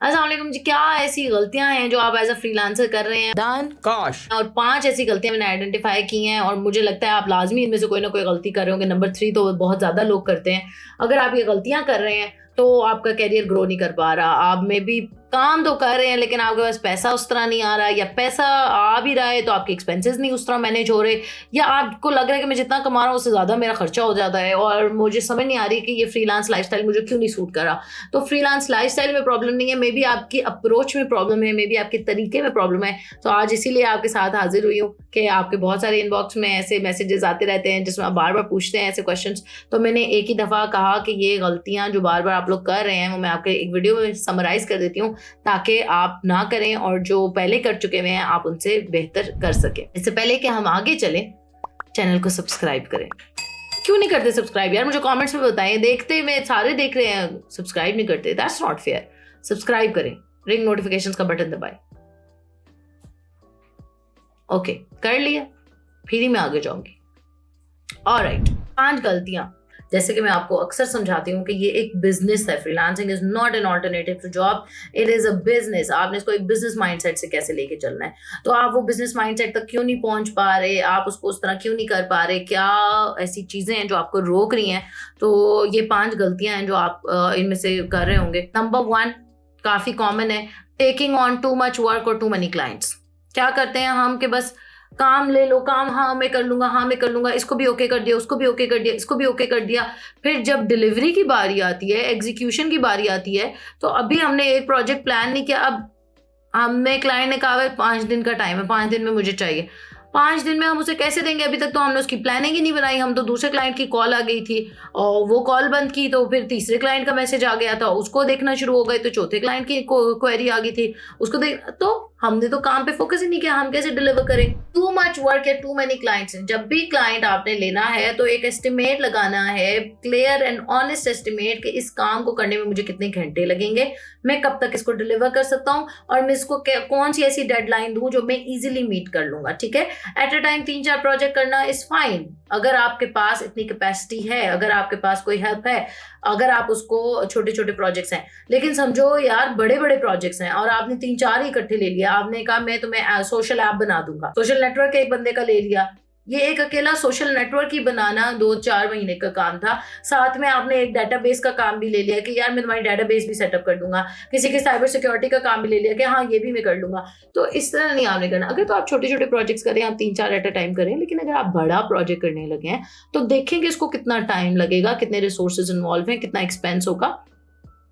अस्सलाम वालेकुम जी, क्या ऐसी गलतियां हैं जो आप एज अ फ्रीलांसर कर रहे हैं? दान काश और 5 ऐसी गलतियां मैंने आइडेंटिफाई की हैं और मुझे लगता है आप लाजमी इनमें से कोई ना कोई गलती कर रहे होंगे। नंबर 3 तो बहुत ज्यादा लोग करते हैं। अगर आप ये गलतियां कर रहे हैं तो आपका कैरियर ग्रो नहीं कर पा रहा। आप में भी काम तो कर रहे हैं लेकिन आपके पास पैसा उस तरह नहीं आ रहा, या पैसा आ भी रहा है तो आपके एक्सपेंसेस नहीं उस तरह मैनेज हो रहे, या आपको लग रहा है कि मैं जितना कमा रहा हूँ उससे ज़्यादा मेरा खर्चा हो जाता है और मुझे समझ नहीं आ रही कि ये फ्रीलांस लाइफस्टाइल मुझे क्यों नहीं सूट कर रहा। तो फ्रीलांस लाइफस्टाइल में प्रॉब्लम नहीं है, मे बी आपकी अप्रोच में प्रॉब्लम है, मे बी आपके तरीके में प्रॉब्लम है। तो आज इसीलिए आपके साथ हाजिर हुई हूँ कि आपके बहुत सारे इनबॉक्स में ऐसे मैसेजेस आते रहते हैं जिसमें आप बार बार पूछते हैं ऐसे क्वेश्चंस। तो मैंने एक ही दफ़ा कहा कि ये गलतियां जो बार बार आप लोग कर रहे हैं वो मैं आपके एक वीडियो में समराइज कर देती हूँ ताकि आप ना करें और जो पहले कर चुके हुए हैं आप उनसे बेहतर कर सकें। इससे पहले कि हम आगे चलें, चैनल को सब्सक्राइब करें। क्यों नहीं करते सब्सक्राइब यार? मुझे कमेंट्स में बताएं। देखते में सारे देख रहे हैं, सब्सक्राइब नहीं करते, दैट्स नॉट फेयर। सब्सक्राइब करें, रिंग नोटिफिकेशंस का बटन दबाएं। ओके, कर लिया, फिर ही मैं आगे जाऊंगी। ऑलराइट, 5 गलतियां, जैसे कि मैं आपको अक्सर समझाती हूँ कि ये एक बिजनेस है। Freelancing is not an alternative to job, it is a business. आपने इसको एक बिजनेस माइंडसेट से कैसे लेके चलना है। तो आप वो बिजनेस माइंडसेट तक क्यों नहीं पहुंच पा रहे, आप उसको उस तरह क्यों नहीं कर पा रहे, क्या ऐसी चीजें हैं जो आपको रोक रही हैं? तो ये 5 गलतियां हैं जो आप इनमें से कर रहे होंगे। नंबर 1 काफी कॉमन है, taking on too much work और टू मनी क्लाइंट्स। क्या करते हैं हम कि बस काम ले लो, काम हाँ मैं कर लूंगा, हाँ मैं कर लूंगा, इसको भी ओके कर दिया, उसको भी ओके कर दिया, इसको भी ओके कर दिया। फिर जब डिलीवरी की बारी आती है, एग्जीक्यूशन की बारी आती है, तो अभी हमने एक प्रोजेक्ट प्लान नहीं किया, अब हमें क्लाइंट ने कहा है 5 दिन का टाइम है, 5 दिन में मुझे चाहिए। 5 दिन में हम उसे कैसे देंगे? अभी तक तो हमने उसकी प्लानिंग ही नहीं बनाई। हम तो दूसरे क्लाइंट की कॉल आ गई थी और वो कॉल बंद की तो फिर तीसरे क्लाइंट का मैसेज आ गया था, उसको देखना शुरू हो गए तो चौथे क्लाइंट की क्वेरी आ गई थी, उसको देख। तो हमने तो काम पे फोकस ही नहीं किया, हम कैसे डिलीवर करें? टू मच वर्क या टू मेनी क्लाइंट्स। जब भी क्लाइंट आपने लेना है तो एक एस्टिमेट लगाना है, क्लियर एंड ऑनेस्ट एस्टिमेट कि इस काम को करने में मुझे कितने घंटे लगेंगे, मैं कब तक इसको डिलीवर कर सकता हूँ और मैं इसको कौन सी ऐसी डेडलाइन दूं जो मैं इजीली मीट कर लूंगा। ठीक है, एट अ टाइम 3-4 प्रोजेक्ट करना इज फाइन अगर आपके पास इतनी कैपेसिटी है, अगर आपके पास कोई हेल्प है, अगर आप उसको छोटे छोटे प्रोजेक्ट्स हैं। लेकिन समझो यार बड़े बड़े प्रोजेक्ट्स हैं और आपने 3-4 ही इकट्ठे ले लिया। आपने कहा मैं तुम्हें सोशल ऐप बना दूंगा, सोशल नेटवर्क एक बंदे का ले लिया। ये एक अकेला सोशल नेटवर्क ही बनाना 2-4 महीने का काम था। साथ में आपने एक डेटाबेस का काम भी ले लिया कि यार मैं तुम्हारी डेटाबेस भी सेटअप कर दूंगा। किसी के साइबर सिक्योरिटी का काम भी ले लिया कि हाँ ये भी मैं कर लूंगा। तो इस तरह नहीं आपने करना। अगर तो आप छोटे छोटे प्रोजेक्ट्स करें, आप 3-4 एट अ टाइम करें, लेकिन अगर आप बड़ा प्रोजेक्ट करने लगे हैं तो देखेंगे इसको कितना टाइम लगेगा, कितने रिसोर्सेज इन्वॉल्व हैं, कितना एक्सपेंस होगा,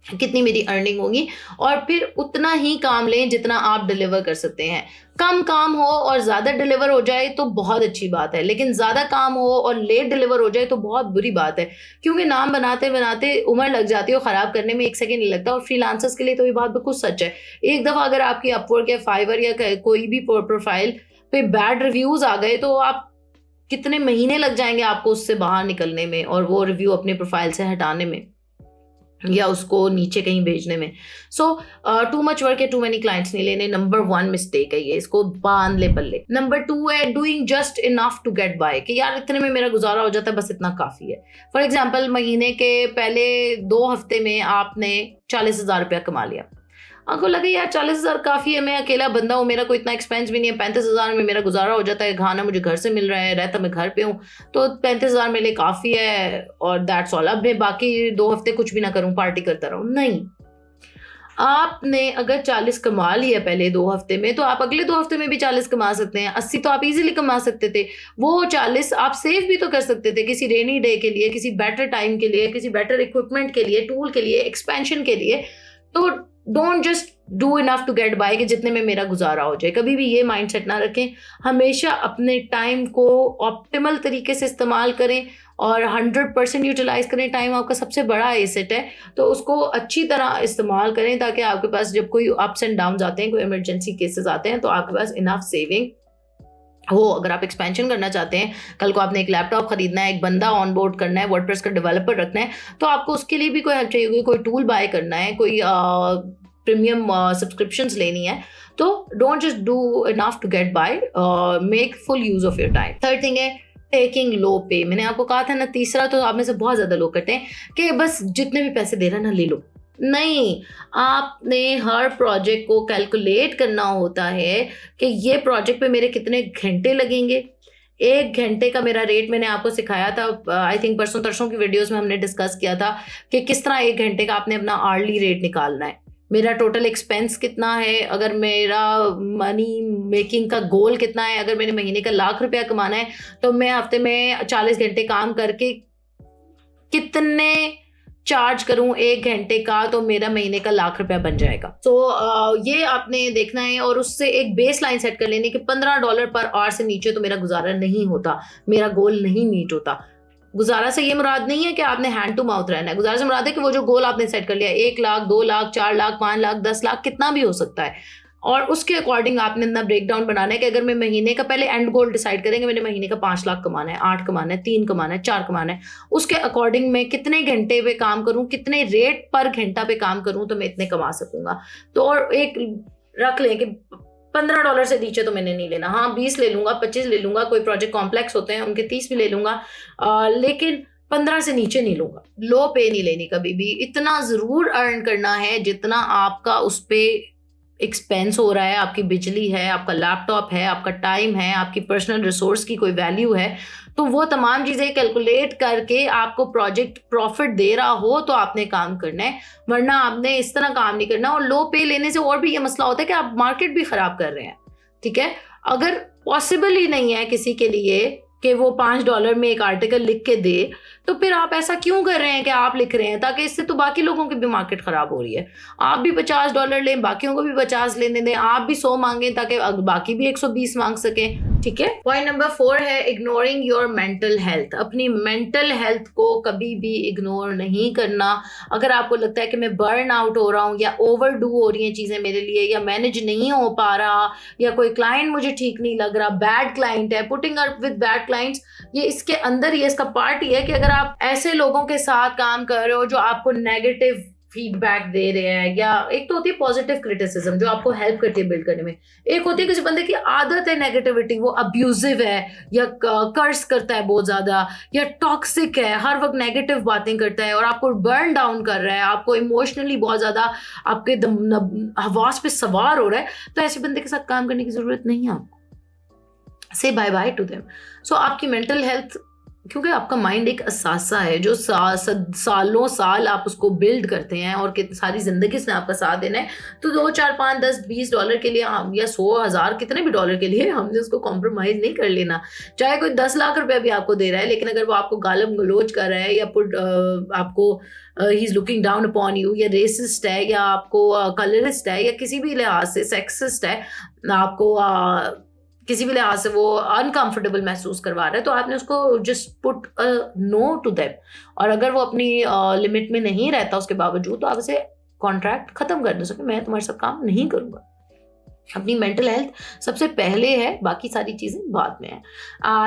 कितनी मेरी अर्निंग होगी, और फिर उतना ही काम लें जितना आप डिलीवर कर सकते हैं। कम काम हो और ज़्यादा डिलीवर हो जाए तो बहुत अच्छी बात है, लेकिन ज़्यादा काम हो और लेट डिलीवर हो जाए तो बहुत बुरी बात है, क्योंकि नाम बनाते बनाते उम्र लग जाती है और ख़राब करने में 1 सेकंड नहीं लगता। और फ्रीलांसर्स के लिए तो ये बात बिल्कुल सच है। एक दफ़ा अगर आपकी अपवर्क या फाइवर या कोई भी प्रोफाइल पे बैड रिव्यूज़ आ गए तो आप कितने महीने लग जाएंगे आपको उससे बाहर निकलने में और वो रिव्यू अपने प्रोफाइल से हटाने में या उसको नीचे कहीं भेजने में। सो टू मच वर्क या टू मेनी क्लाइंट्स नहीं लेने। नंबर 1 मिस्टेक है ये, इसको बांध ले पल्ले। नंबर 2 है doing just enough to get by, कि यार इतने में मेरा गुजारा हो जाता है, बस इतना काफ़ी है। फॉर एग्जाम्पल, महीने के पहले 2 हफ्ते में आपने 40,000 रुपया कमा लिया। आपको लगे यार 40,000 काफ़ी है, मैं अकेला बंदा हूँ, मेरा कोई इतना एक्सपेंस भी नहीं है, 35,000 में मेरा गुजारा हो जाता है, खाना मुझे घर से मिल रहा है, रहता मैं घर पे हूँ, तो 35,000 मेरे लिए काफ़ी है और दैट्स ऑल। अब मैं बाकी 2 हफ्ते कुछ भी ना करूँ, पार्टी करता रहूँ? नहीं। आपने अगर 40 कमा लिया पहले 2 हफ्ते में, तो आप अगले 2 हफ्ते में भी 40 कमा सकते हैं। 80 तो आप इजीली कमा सकते थे। वो 40 आप सेव भी तो कर सकते थे किसी रेनी डे के लिए, किसी बेटर टाइम के लिए, किसी बेटर इक्विपमेंट के लिए, टूल के लिए, एक्सपेंशन के लिए। तो don't just do enough to get by कि जितने में मेरा गुजारा हो जाए। कभी भी ये माइंडसेट ना रखें। हमेशा अपने टाइम को ऑप्टिमल तरीके से इस्तेमाल करें और 100% यूटिलाइज करें। टाइम आपका सबसे बड़ा एसेट है, तो उसको अच्छी तरह इस्तेमाल करें ताकि आपके पास जब कोई अप्स एंड डाउन आते हैं, कोई इमरजेंसी केसेस आते हैं, तो आपके पास इनफ सेविंग हो। अगर आप एक्सपेंशन करना चाहते हैं, कल को आपने एक लैपटॉप खरीदना है, एक बंदा ऑन बोर्ड करना है, वर्डप्रेस का डेवलपर रखना है, तो आपको उसके लिए भी कोई हेल्प चाहिए होगी, कोई टूल बाय करना है, कोई प्रीमियम सब्सक्रिप्शंस लेनी है, तो don't just do enough to get by, make full use of your time. Third thing है टेकिंग लो पे। मैंने आपको कहा था ना, तीसरा तो आप में से बहुत ज़्यादा लोग करते हैं कि बस जितने भी पैसे दे रहा ना ले लो। नहीं, आपने हर प्रोजेक्ट को कैलकुलेट करना होता है कि ये प्रोजेक्ट पे मेरे कितने घंटे लगेंगे। 1 घंटे का मेरा रेट मैंने आपको सिखाया था, आई थिंक परसों तरसों की वीडियोस में हमने डिस्कस किया था कि किस तरह 1 घंटे का आपने अपना आर्ली रेट निकालना है। मेरा टोटल एक्सपेंस कितना है, अगर मेरा मनी मेकिंग का गोल कितना है, अगर मैंने महीने का ₹1,00,000 कमाना है तो मैं हफ्ते में 40 घंटे काम करके कितने चार्ज करूं 1 घंटे का, तो मेरा महीने का ₹1,00,000 बन जाएगा। तो ये आपने देखना है और उससे एक बेस लाइन सेट कर लेनी कि $15 पर आवर से नीचे तो मेरा गुजारा नहीं होता, मेरा गोल नहीं मीट होता। गुजारा से ये मुराद नहीं है कि आपने हैंड टू माउथ रहना है, गुजारा से मुराद है कि वो जो गोल आपने सेट कर लिया 1 लाख, 2 लाख, 4 लाख, 5 लाख, 10 लाख, कितना भी हो सकता है, और उसके अकॉर्डिंग आपने अपना ब्रेक डाउन बनाना है कि अगर मैं महीने का पहले एंड गोल डिसाइड करेंगे, मैंने महीने का 5 लाख कमाना है, 8 कमाना है, 3 कमाना है, 4 कमाना है, उसके अकॉर्डिंग मैं कितने घंटे पे काम करूं, कितने रेट पर घंटा पे काम करूं तो मैं इतने कमा सकूंगा। तो और एक रख लें कि $15 से नीचे तो मैंने नहीं लेना। हाँ, 20 ले लूंगा, 25 ले लूंगा, कोई प्रोजेक्ट कॉम्प्लेक्स होते हैं उनके 30 भी ले लूंगा, लेकिन 15 से नीचे नहीं लूंगा। लो पे नहीं लेनी कभी भी। इतना जरूर अर्न करना है जितना आपका उस पे एक्सपेंस हो रहा है, आपकी बिजली है, आपका लैपटॉप है, आपका टाइम है, आपकी पर्सनल रिसोर्स की कोई वैल्यू है। तो वो तमाम चीज़ें कैलकुलेट करके आपको प्रोजेक्ट प्रॉफिट दे रहा हो तो आपने काम करना है, वरना आपने इस तरह काम नहीं करना। और लो पे लेने से और भी ये मसला होता है कि आप मार्केट भी ख़राब कर रहे हैं। ठीक है, अगर पॉसिबल ही नहीं है किसी के लिए कि वो $5 में एक आर्टिकल लिख के दे, तो फिर आप ऐसा क्यों कर रहे हैं कि आप लिख रहे हैं, ताकि इससे तो बाकी लोगों की भी मार्केट खराब हो रही है। आप भी $50 लें, बाकियों को भी 50 लेने दें, आप भी 100 मांगें ताकि बाकी भी 120 मांग सकें। ठीक है। पॉइंट नंबर 4 है इग्नोरिंग योर मेंटल हेल्थ। अपनी मेंटल हेल्थ को कभी भी इग्नोर नहीं करना। अगर आपको लगता है कि मैं बर्न आउट हो रहा हूँ या ओवरडू हो रही हैं चीज़ें मेरे लिए, या मैनेज नहीं हो पा रहा, या कोई क्लाइंट मुझे ठीक नहीं लग रहा, बैड क्लाइंट है, putting up with bad clients, ये इसके अंदर ये इसका पार्ट ही है कि अगर आप ऐसे लोगों के साथ काम कर रहे हो जो आपको नेगेटिव फीडबैक दे रहे हैं, या एक तो होती है पॉजिटिव क्रिटिसिज्म जो आपको हेल्प करती है बिल्ड करने में, एक होती है किसी बंदे की आदत है नेगेटिविटी, वो अब्यूजिव है या कर्स करता है बहुत ज्यादा, या टॉक्सिक है, हर वक्त नेगेटिव बातें करता है और आपको बर्न डाउन कर रहा है, आपको इमोशनली बहुत ज्यादा आपके हवास पे सवार हो रहा है, तो ऐसे बंदे के साथ काम करने की जरूरत नहीं है आपको। से बाय बाय टू देम। सो आपकी मेंटल हेल्थ, क्योंकि आपका माइंड एक असासा है जो सालों साल आप उसको बिल्ड करते हैं और सारी जिंदगी से आपका साथ देना है, तो 2, 4, 5, 10, $20 के लिए या 100, 1000 कितने भी डॉलर के लिए हमने उसको कॉम्प्रोमाइज नहीं कर लेना। चाहे कोई 10 लाख रुपया भी आपको दे रहा है, लेकिन अगर वो आपको गालम गलोच कर रहा है, या आपको he is looking down upon you, या रेसिस्ट है, या आपको कलरिस्ट है, या किसी भी लिहाज से सेक्सिस्ट है, आपको किसी भी लिहाज से वो अनकंफर्टेबल महसूस करवा रहा है, तो आपने उसको just put no to that. और अगर वो अपनी लिमिट में नहीं रहता उसके बावजूद, तो आप उसे कॉन्ट्रैक्ट खत्म कर दो सके, मैं तुम्हारे साथ काम नहीं करूंगा। अपनी मेंटल हेल्थ सबसे पहले है, बाकी सारी चीजें बाद में है।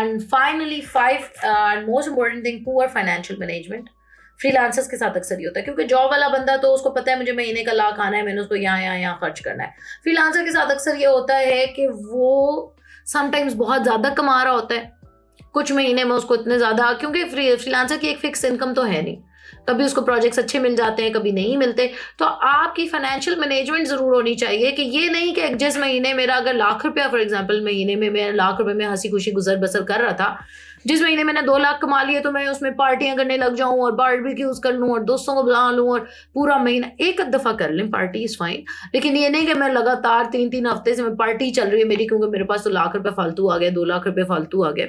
And finally 5 most important thing, poor financial management. Freelancers के साथ अक्सर ये होता है, क्योंकि जॉब वाला बंदा तो उसको पता है मुझे महीने का लाख आना है, मैंने उसको यहाँ खर्च करना है। फ्रीलांसर के साथ अक्सर ये होता है कि वो समटाइम्स बहुत ज़्यादा कमा रहा होता है, कुछ महीने में उसको इतने ज़्यादा, क्योंकि फ्रीलांसर की एक फिक्स इनकम तो है नहीं, कभी उसको प्रोजेक्ट्स अच्छे मिल जाते हैं, कभी नहीं मिलते। तो आपकी फाइनेंशियल मैनेजमेंट ज़रूर होनी चाहिए कि ये नहीं कि जिस महीने मेरा अगर ₹1,00,000 फॉर एग्जांपल महीने में मैं ₹1,00,000 में हंसी खुशी गुजर बसर कर रहा था, जिस महीने मैंने 2 लाख कमा लिए तो मैं उसमें पार्टियां करने लग जाऊं और बारबेक्यूज कर लूं और दोस्तों को बुला लूं और पूरा महीना एक दफ़ा कर लें पार्टी इज़ फाइन, लेकिन ये नहीं कि मैं लगातार 3-3 हफ्ते से मैं पार्टी चल रही है मेरी, क्योंकि मेरे पास तो ₹1,00,000 फालतू आ गया, ₹2,00,000 फालतू आ गया।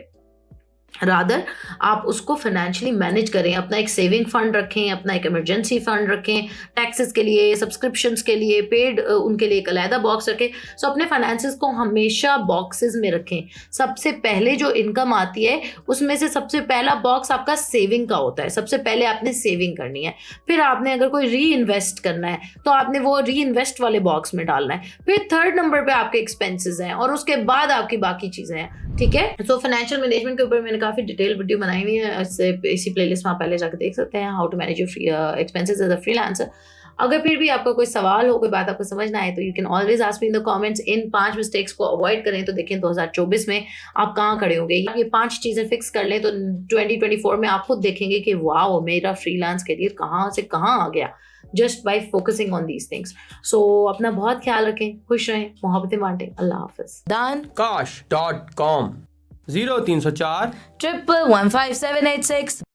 रादर आप उसको फाइनेंशियली मैनेज करें, अपना एक सेविंग फंड रखें, अपना एक इमरजेंसी फंड रखें, टैक्सेस के लिए, सब्सक्रिप्शंस के लिए, पेड उनके लिए एक अलहदा बॉक्स रखें। सो अपने फाइनेंसेस को हमेशा बॉक्सेस में रखें। सबसे पहले जो इनकम आती है उसमें से सबसे पहला बॉक्स आपका सेविंग का होता है, सबसे पहले आपने सेविंग करनी है, फिर आपने अगर कोई री इन्वेस्ट करना है तो आपने वो री इन्वेस्ट वाले बॉक्स में डालना है, फिर 3rd नंबर पे आपके एक्सपेंसेस हैं और उसके बाद आपकी बाकी चीज़ें हैं। ठीक है। सो फाइनेंशियल मैनेजमेंट के ऊपर मैंने काफ़ी डिटेल वीडियो बनाई हुई है, इसी प्लेलिस्ट में आप पहले जाकर देख सकते हैं, how to manage your expenses as a freelancer. अगर फिर भी आपका कोई सवाल हो, कोई बात आपको समझ ना आए, तो you can always ask me in the comments. In 5 mistakes को अवॉइड करें तो देखें 2024 में आप कहाँ खड़े होंगे। ये 5 चीज़ें फिक्स कर लें तो 2024 में आप खुद देखेंगे कि वाह मेरा फ्रीलांस करियर कहाँ से कहाँ आ गया। just by focusing on these things. So अपना बहुत ख्याल रखें, खुश रहें, मोहब्बतें बांटें. अल्लाह हाफिज. Done. Kash.com 0304 1115786